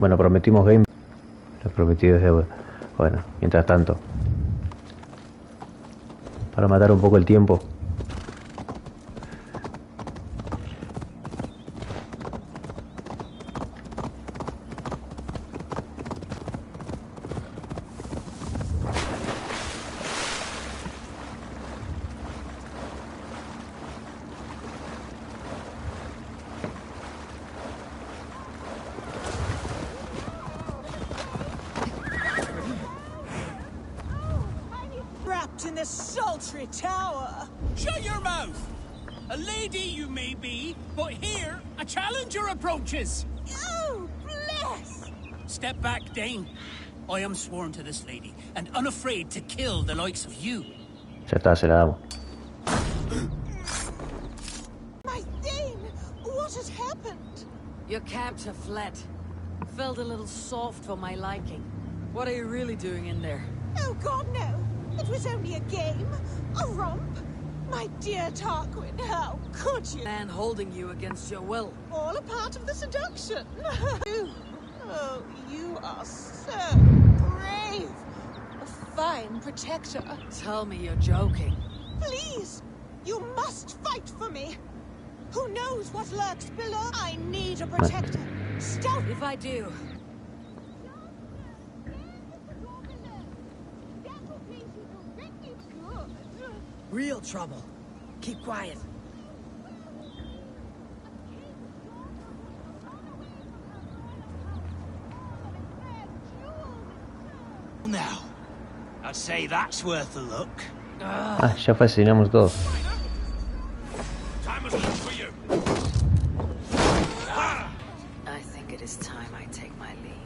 Bueno, prometimos game. Lo prometido es deuda. Bueno, mientras tanto, para matar un poco el tiempo. In this sultry tower. Shut your mouth! A lady you may be, but here a challenger approaches. Oh, bless! Step back, Dane. I am sworn to this lady, and unafraid to kill the likes of you. Ya está, se la damos. My Dane, what has happened? Your captor fled. Felt a little soft for my liking. What are you really doing in there? Oh God, no. It was only a game, a romp. My dear Tarquin, how could you? Man holding you against your will. All a part of the seduction. Oh, you are so brave. A fine protector. Tell me you're joking. Please, you must fight for me. Who knows what lurks below? I need a protector. Stop. If I do, real trouble. Keep quiet. Now, I'd say that's worth a look. Ah, ya fascinamos todo. Time was up for you. I think it is time I take my leave.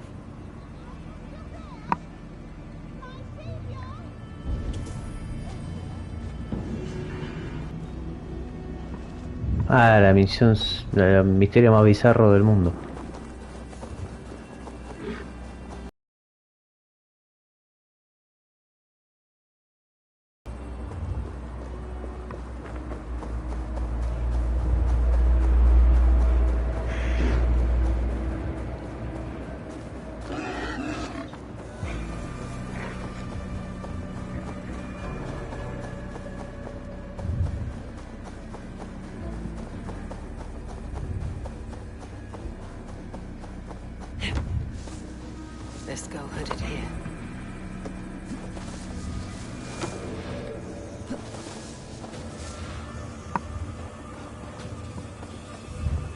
Ah, la misión, el misterio más bizarro del mundo. Let's go hooded here.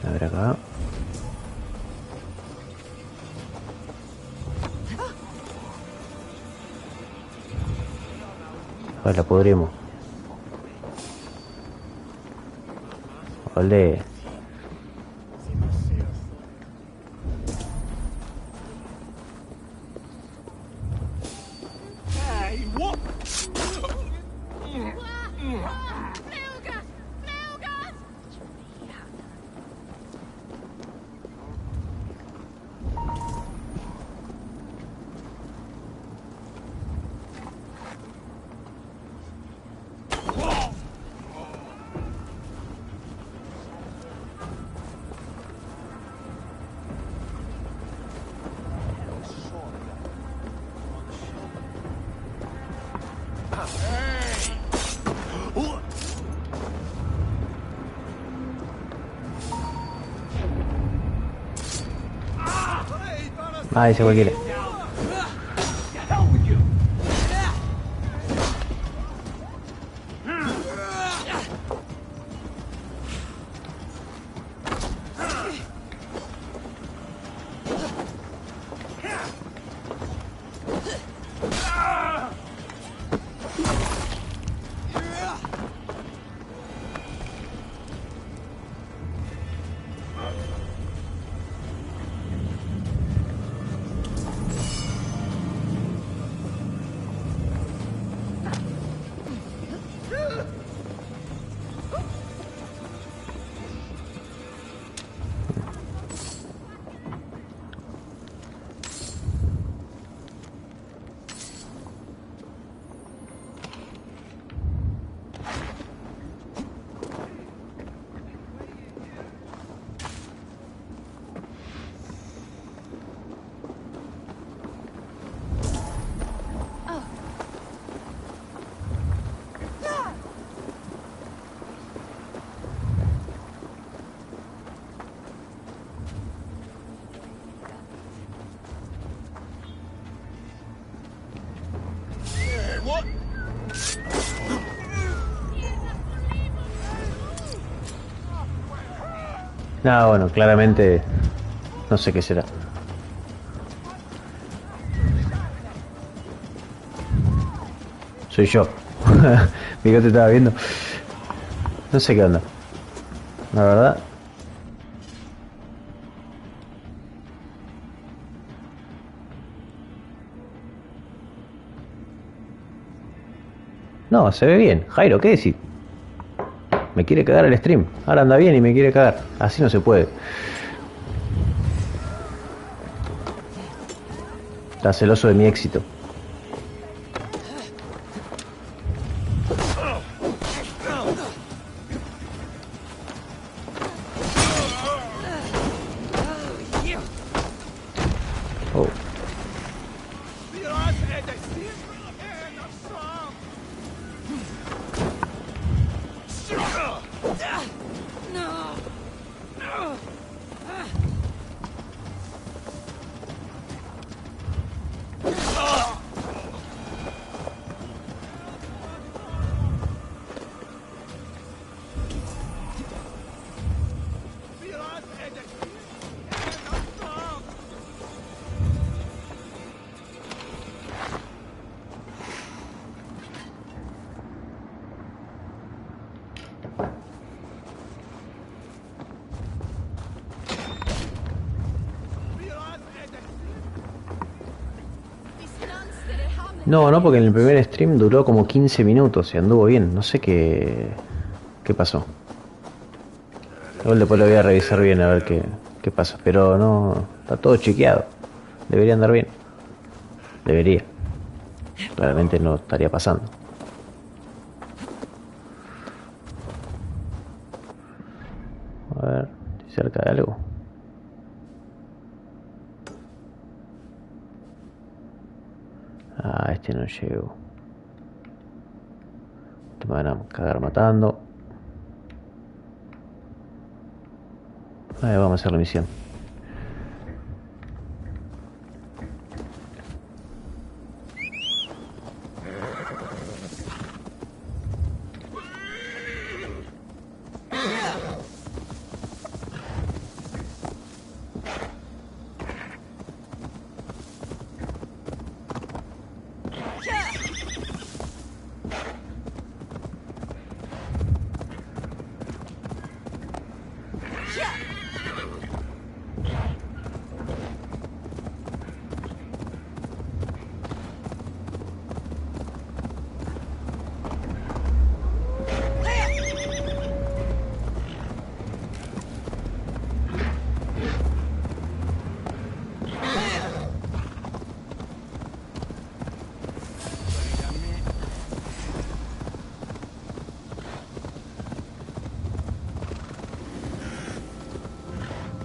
A ver acá. Pues la podremos. Olé. Ah, ese cualquiera. No, bueno, claramente no sé qué será. Soy yo. Mi gato estaba viendo. No sé qué onda. La verdad. No, se ve bien. Jairo, ¿qué decís? Me quiere cagar el stream. Ahora anda bien y me quiere cagar. Así no se puede. Está celoso de mi éxito. Oh. No, porque en el primer stream duró como 15 minutos y anduvo bien. No sé qué pasó. Igual después lo voy a revisar bien a ver qué pasa. Pero no, está todo chequeado. Debería andar bien. Debería. Claramente no estaría pasando. A ver, estoy cerca de algo. Ah, este no llego. Te van a cagar matando. Vale, vamos a hacer la misión.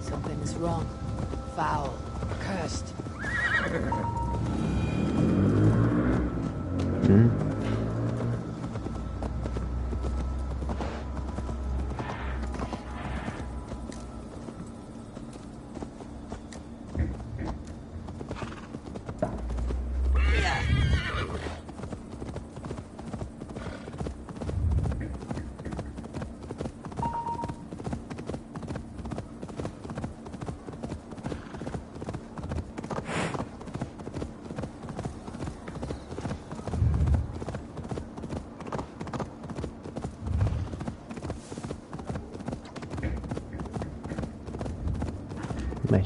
Something is wrong. Foul. Cursed.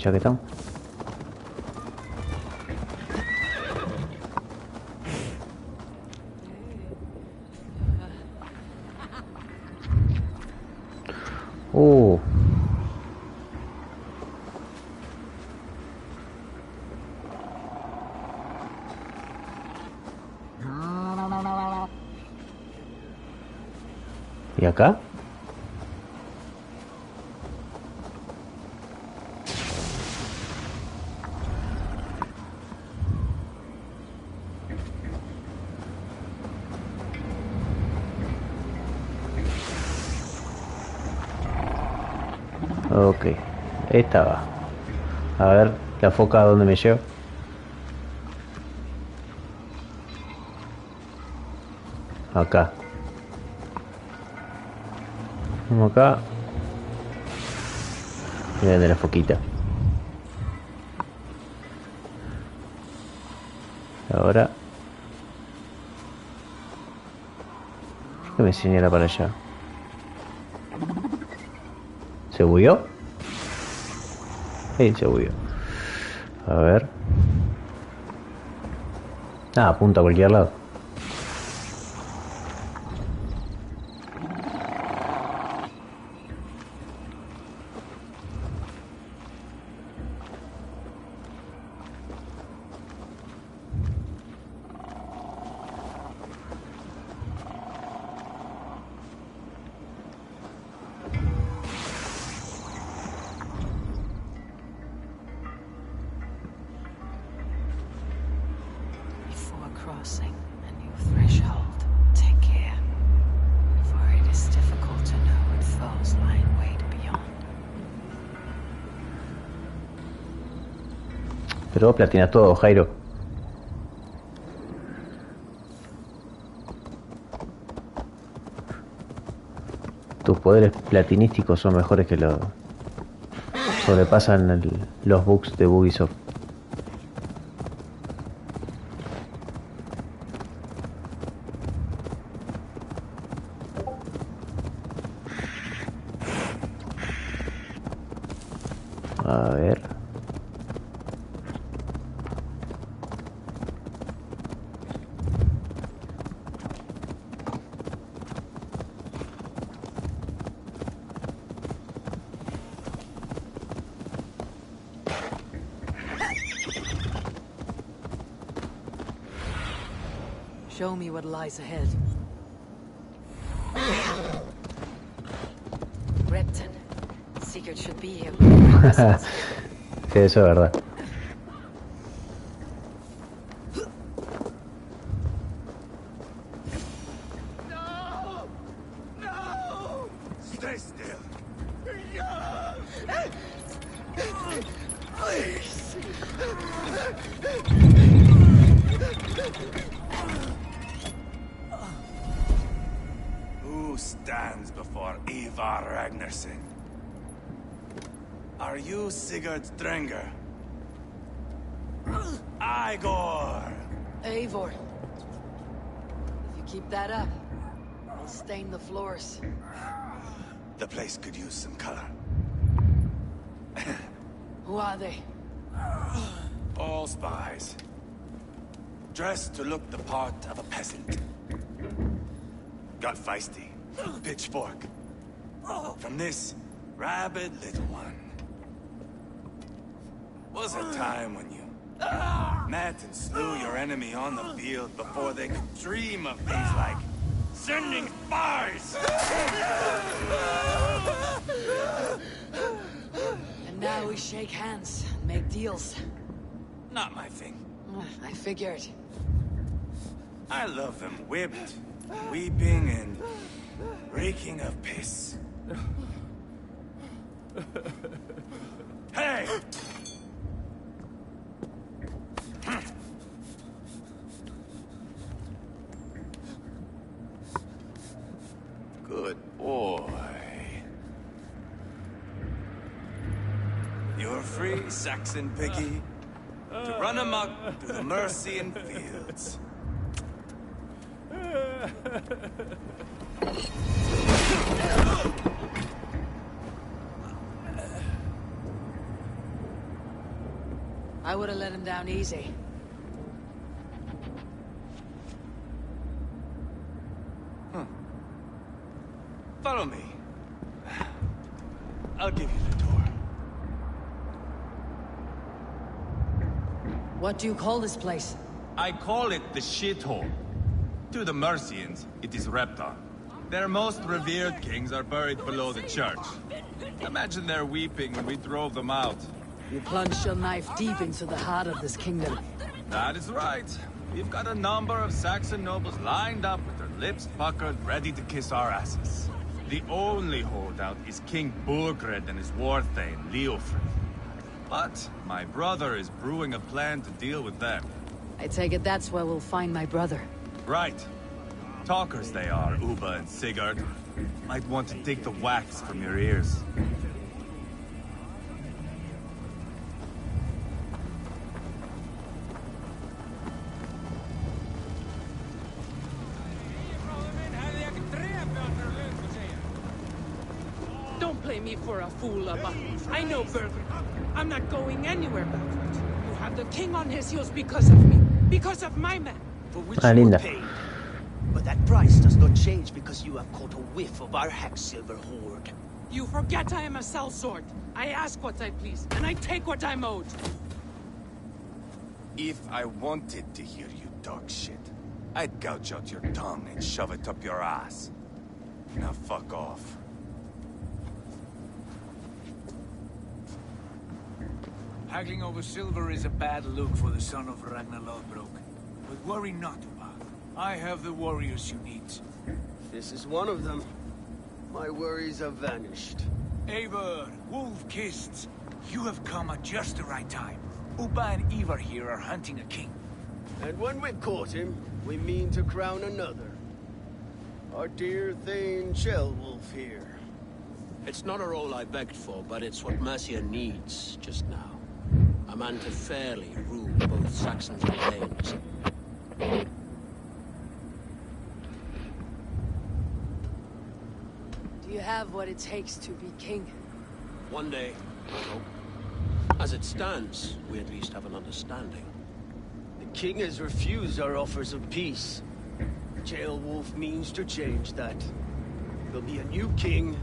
Ya que estamos. ¿Y acá? Ok, esta va. A ver, la foca a dónde me lleva. Acá. Vamos acá. Miren de la foquita. Ahora. ¿Qué me señala para allá? ¿Se bugueó? Sí, se bugueó. A ver. Ah, apunta a cualquier lado. Crossing a new threshold. Take care, for it is difficult to know what foes lie in wait beyond. Pero vos platinas todo, Jairo. Tus poderes platinísticos son mejores que los... sobrepasan los bugs de Ubisoft. A ver. Show me what lies ahead. Repton, Sigurd should be here. Sí, eso es verdad. No! No! Stay still. Please. Who stands before Ivar Ragnarsson? Are you Sigurd Drenger? Igor! Eivor. If you keep that up, I'll stain the floors. The place could use some color. Who are they? All spies. Dressed to look the part of a peasant. Got feisty. Pitchfork. From this rabid little one. Was a time when you met and slew your enemy on the field before they could dream of things like sending spies! And now we shake hands and make deals. Not my thing. I figured. I love them whipped, weeping, and reeking of piss. Hey! Good boy. You're free, Saxon piggy, to run amok through the Mercian fields. I would have let him down easy. Follow me. I'll give you the tour. What do you call this place? I call it the shithole. To the Mercians, it is Repton. Their most revered kings are buried below the church. Imagine their weeping when we drove them out. You plunged your knife deep into the heart of this kingdom. That is right. We've got a number of Saxon nobles lined up with their lips puckered, ready to kiss our asses. The only holdout is King Burgred and his war thane, Leofrid. But my brother is brewing a plan to deal with them. I take it that's where we'll find my brother. Right. Talkers they are, Uba and Sigurd. Might want to take the wax from your ears. me for a fool, but I know Burger. I'm not going anywhere backward. You have the king on his heels because of me. Because of my men. For which you were paid. But that price does not change because you have caught a whiff of our Hacksilver hoard. You forget I am a sellsword. I ask what I please, and I take what I'm owed. If I wanted to hear you talk shit, I'd gouge out your tongue and shove it up your ass. Now fuck off. Haggling over silver is a bad look for the son of Ragnar Lodbrok. But worry not, Uba. I have the warriors you need. This is one of them. My worries have vanished. Eivor, Wolf-Kissed, you have come at just the right time. Uba and Ivar here are hunting a king. And when we've caught him, we mean to crown another. Our dear Thane Shellwolf here. It's not a role I begged for, but it's what Mercia needs just now. A man to fairly rule both Saxons and Danes. Do you have what it takes to be king? One day, I hope. As it stands, we at least have an understanding. The king has refused our offers of peace. Jailwolf means to change that. There'll be a new king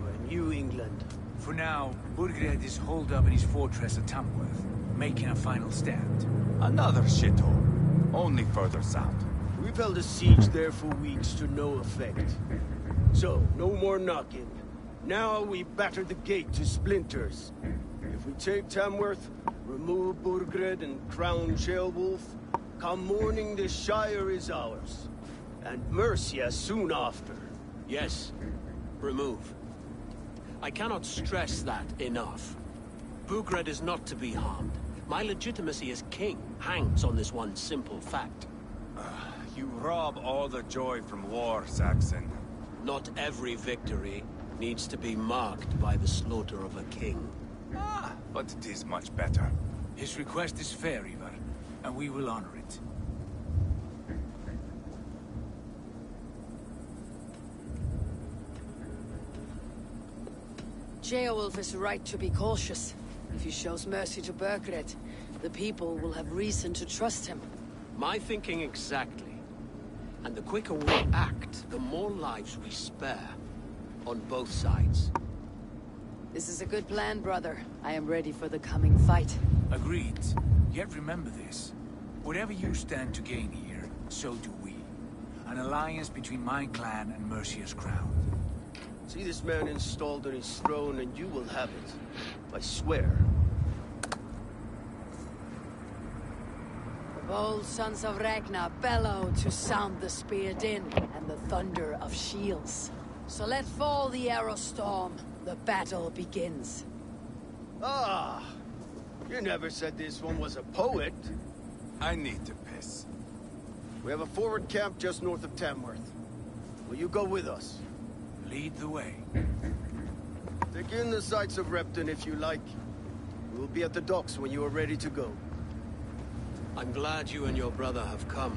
for a new England. For now, Burgred is holed up in his fortress at Tamworth, making a final stand. Another shithole. Only further south. We've held a siege there for weeks to no effect. So, no more knocking. Now we batter the gate to splinters. If we take Tamworth, remove Burgred and crown Jailwolf, come morning the Shire is ours. And Mercia soon after. Yes, remove. I cannot stress that enough. Burgred is not to be harmed. My legitimacy as king hangs on this one simple fact. You rob all the joy from war, Saxon. Not every victory needs to be marked by the slaughter of a king. But it is much better. His request is fair, Ivar, and we will honor it. Beowulf is right to be cautious. If he shows mercy to Burgred, the people will have reason to trust him. My thinking exactly. And the quicker we act, the more lives we spare. On both sides. This is a good plan, brother. I am ready for the coming fight. Agreed. Yet remember this. Whatever you stand to gain here, so do we. An alliance between my clan and Mercia's crown. See this man installed on his throne and you will have it. I swear. The bold sons of Ragnar bellow to sound the spear din and the thunder of shields. So let fall the arrow storm. The battle begins. Ah! You never said this one was a poet. I need to piss. We have a forward camp just north of Tamworth. Will you go with us? Lead the way. Take in the sights of Repton if you like. We will be at the docks when you are ready to go. I'm glad you and your brother have come.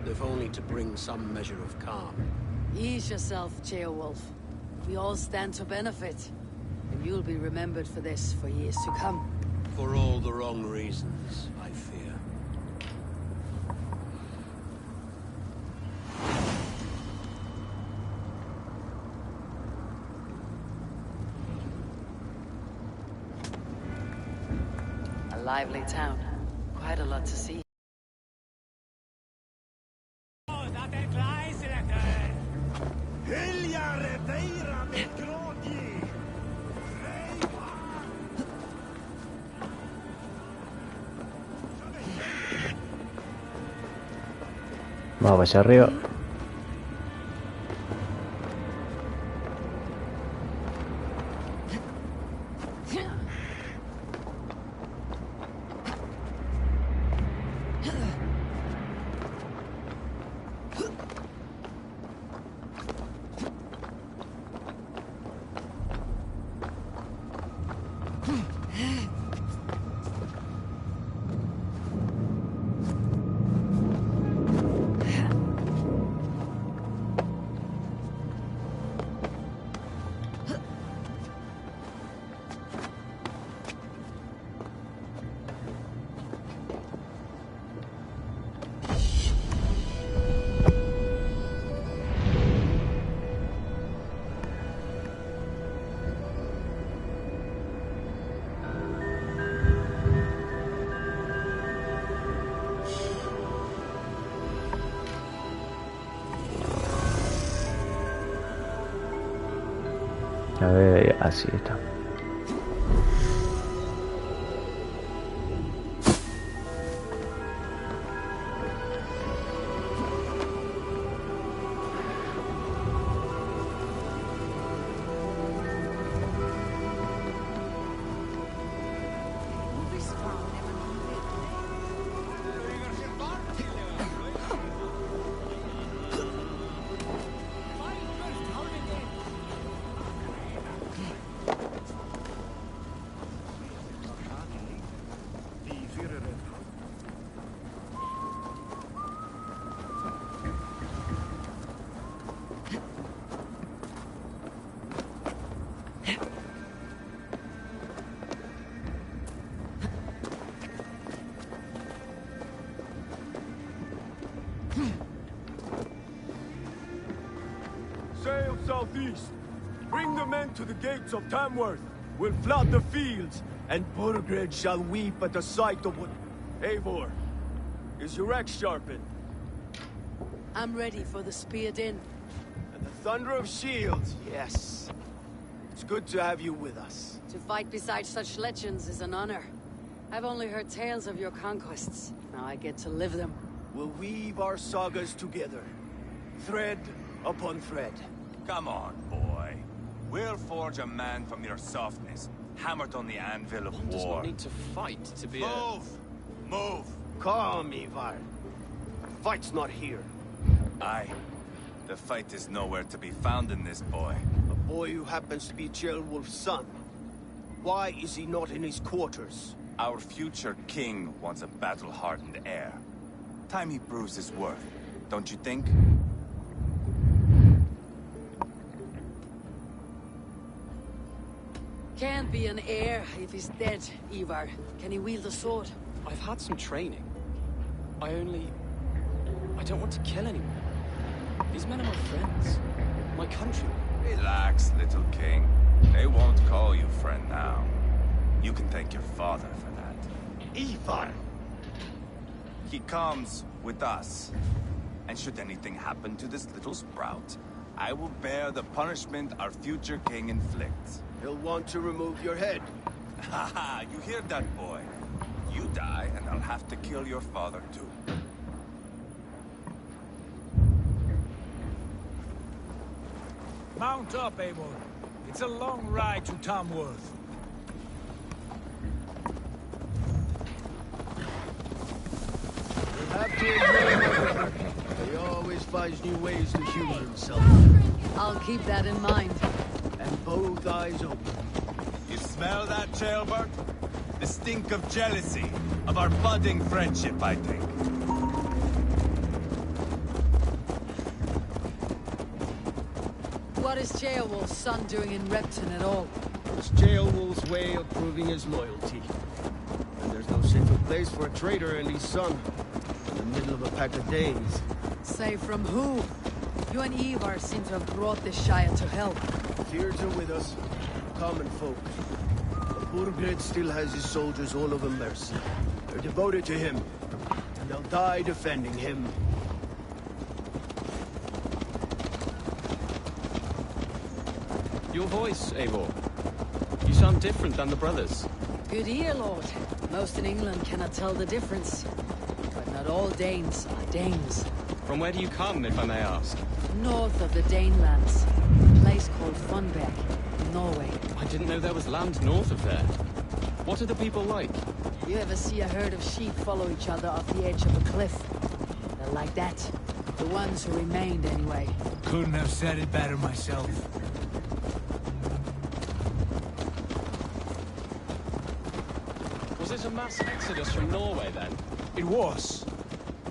If only to bring some measure of calm. Ease yourself, Beowulf. We all stand to benefit. And you'll be remembered for this for years to come. For all the wrong reasons, I fear. A lively town. Quite a lot to see. Vamos allá arriba. Así está. Sail southeast. Bring the men to the gates of Tamworth. We'll flood the fields, and Burgred shall weep at the sight of what... Eivor, is your axe sharpened? I'm ready for the speared in. And the thunder of shields, yes. It's good to have you with us. To fight beside such legends is an honor. I've only heard tales of your conquests. Now I get to live them. We'll weave our sagas together. Thread upon thread. Come on, boy. We'll forge a man from your softness, hammered on the anvil of One does war. not need to fight to be Move! Move! Calm, Ivar. Fight's not here. Aye. The fight is nowhere to be found in this boy. A boy who happens to be Ceolwulf's son. Why is he not in his quarters? Our future king wants a battle-hardened heir. Time he proves his worth, don't you think? Can't be an heir if he's dead, Ivar. Can he wield a sword? I've had some training. I don't want to kill anyone. These men are my friends. My countrymen. Relax, little king. They won't call you friend now. You can thank your father for that. Ivar! He comes with us. And should anything happen to this little sprout, I will bear the punishment our future king inflicts. He'll want to remove your head. Haha, you hear that, boy? You die, and I'll have to kill your father, too. Mount up, Eivor. It's a long ride to Tamworth. You have to enjoy my brother. He always finds new ways to humor himself. I'll keep that in mind. And both eyes open. You smell that, Jailbird? The stink of jealousy, of our budding friendship, I think. What is Ceolwulf's son doing in Repton at all? It's Ceolwulf's way of proving his loyalty. And there's no safer place for a traitor and his son. In the middle of a pack of Danes. Say from who? You and Ivar seem to have brought this Shire to help. Fears are with us, common folk. But Burgred still has his soldiers all over mercy. They're devoted to him, and they'll die defending him. Your voice, Eivor. You sound different than the brothers. Good ear, Lord. Most in England cannot tell the difference. But not all Danes are Danes. From where do you come, if I may ask? North of the Danelands. A place called Funberg, in Norway. I didn't know there was land north of there. What are the people like? You ever see a herd of sheep follow each other off the edge of a cliff? They're like that. The ones who remained, anyway. Couldn't have said it better myself. Was it a mass exodus from Norway, then? It was.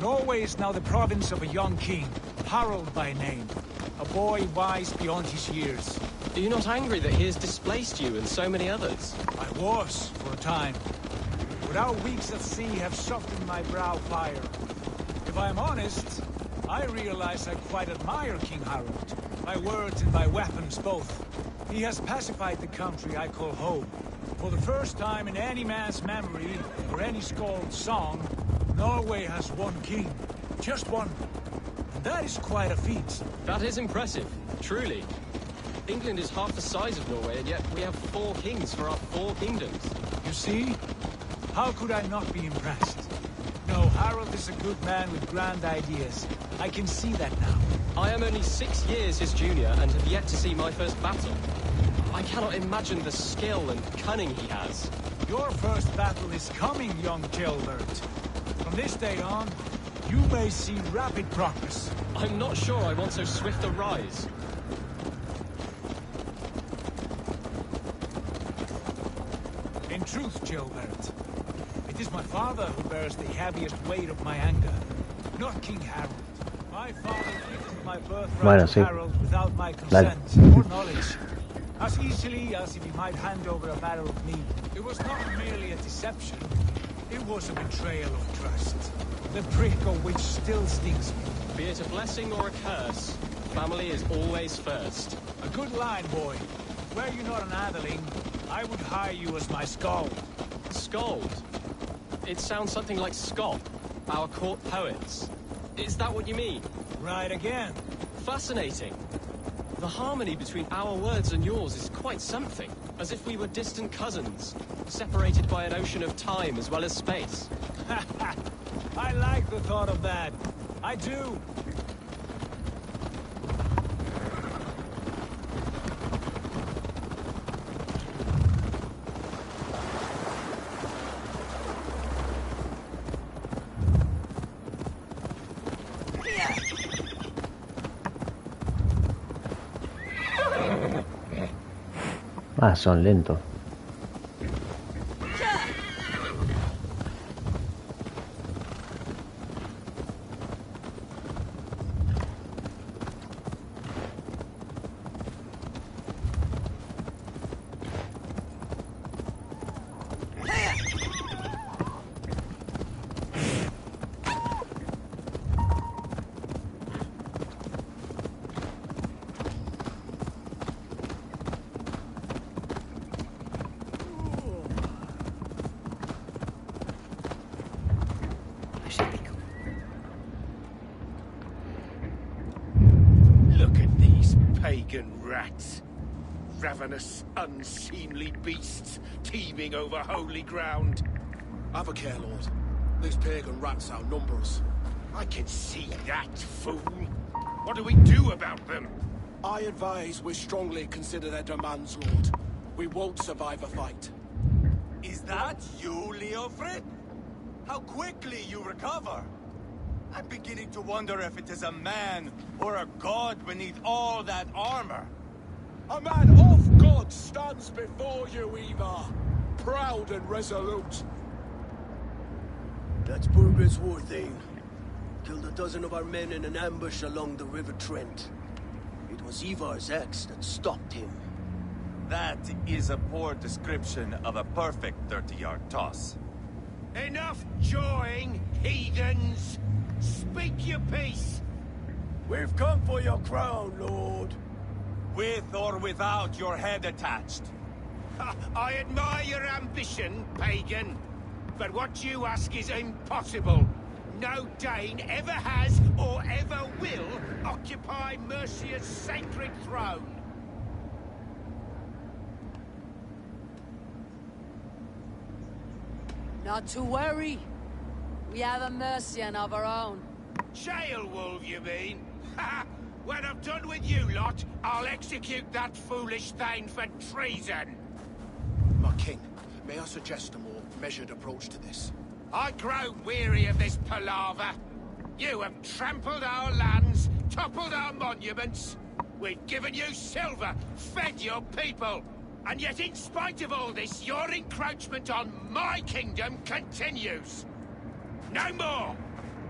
Norway is now the province of a young king, Harald by name. A boy wise beyond his years. Are you not angry that he has displaced you and so many others? I was, for a time. But our weeks at sea have softened my brow fire. If I am honest, I realize I quite admire King Harald. By words and by weapons both. He has pacified the country I call home. For the first time in any man's memory, or any skald's song, Norway has one king. Just one. And that is quite a feat. That is impressive, truly. England is half the size of Norway, and yet we have 4 kings for our 4 kingdoms. You see? How could I not be impressed? No, Harold is a good man with grand ideas. I can see that now. I am only 6 years his junior and have yet to see my first battle. I cannot imagine the skill and cunning he has. Your first battle is coming, young Gilbert. From this day on, you may see rapid progress. I'm not sure I want so swift a rise. In truth, Gilbert, it is my father who bears the heaviest weight of my anger, not King Harold. My father gifted my birthright to Harold without my consent or knowledge, as easily as if he might hand over a barrel of meat. It was not merely a deception, it was a betrayal of trust, the prick of which still stings me. Be it a blessing or a curse, family is always first. A good line, boy. Were you not an atheling, I would hire you as my skald. Skald? It sounds something like Scott, our court poets. Is that what you mean? Right again. Fascinating. The harmony between our words and yours is quite something. As if we were distant cousins, separated by an ocean of time as well as space. I like the thought of that. I do. Ah, son lentos. Rats. Ravenous, unseemly beasts teeming over holy ground. Have a care, Lord. These pagan rats outnumber us. I can see that, fool. What do we do about them? I advise we strongly consider their demands, Lord. We won't survive a fight. Is that you, Leofrid? How quickly you recover! I'm beginning to wonder if it is a man or a god beneath all that armor. A man of God stands before you, Ivar. Proud and resolute. That's Burgred's war thane. Killed a dozen of our men in an ambush along the River Trent. It was Ivar's axe that stopped him. That is a poor description of a perfect 30-yard toss. Enough jawing, heathens! Speak your piece! We've come for your crown, Lord. With or without your head attached. I admire your ambition, pagan. But what you ask is impossible. No Dane ever has or ever will occupy Mercia's sacred throne. Not to worry. We have a Mercian of our own. Jail wolf, you mean? Ha! When I'm done with you lot, I'll execute that foolish thing for treason. My king, may I suggest a more measured approach to this? I grow weary of this palaver. You have trampled our lands, toppled our monuments. We've given you silver, fed your people. And yet in spite of all this, your encroachment on my kingdom continues. No more!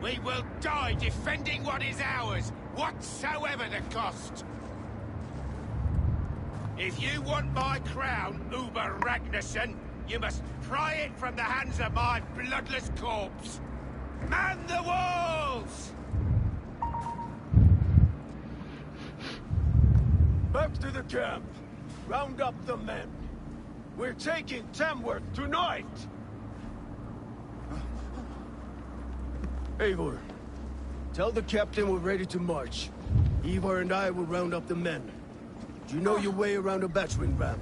We will die defending what is ours, whatsoever the cost. If you want my crown, Uber Ragnarsson, you must pry it from the hands of my bloodless corpse. Man the walls! Back to the camp. Round up the men. We're taking Tamworth tonight! Eivor, tell the captain we're ready to march. Eivor and I will round up the men. Do you know your way around a battering ram?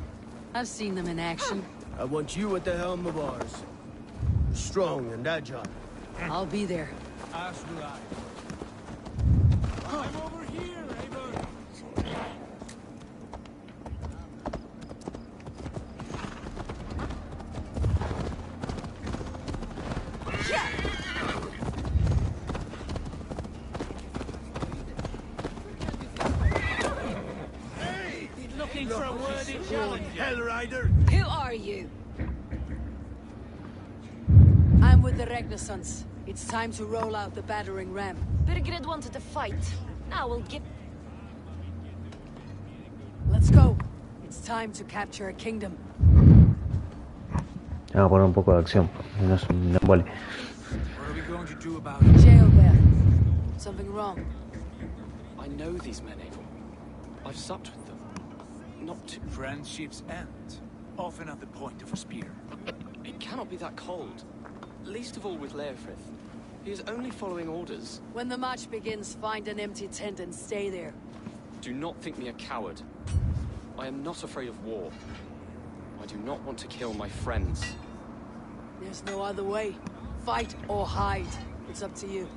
I've seen them in action. I want you at the helm of ours. Strong and agile. I'll be there. As will I. I'm over here, Eivor. Looking for a worthy challenge. Hellrider! Who are you? I'm with the Renaissance. It's time to roll out the battering ram. Burgred wanted to fight. Now we'll give... Let's go. It's time to capture a kingdom. Vamos a poner un poco de acción. No es un embole. What are we going to do about it? Jail there. Something wrong. I know these men, Eivor. I've supped with them. Not to... Friendships end, often at the point of a spear. It cannot be that cold. Least of all with Leofrith. He is only following orders. When the march begins, find an empty tent and stay there. Do not think me a coward. I am not afraid of war. I do not want to kill my friends. There's no other way. Fight or hide. It's up to you.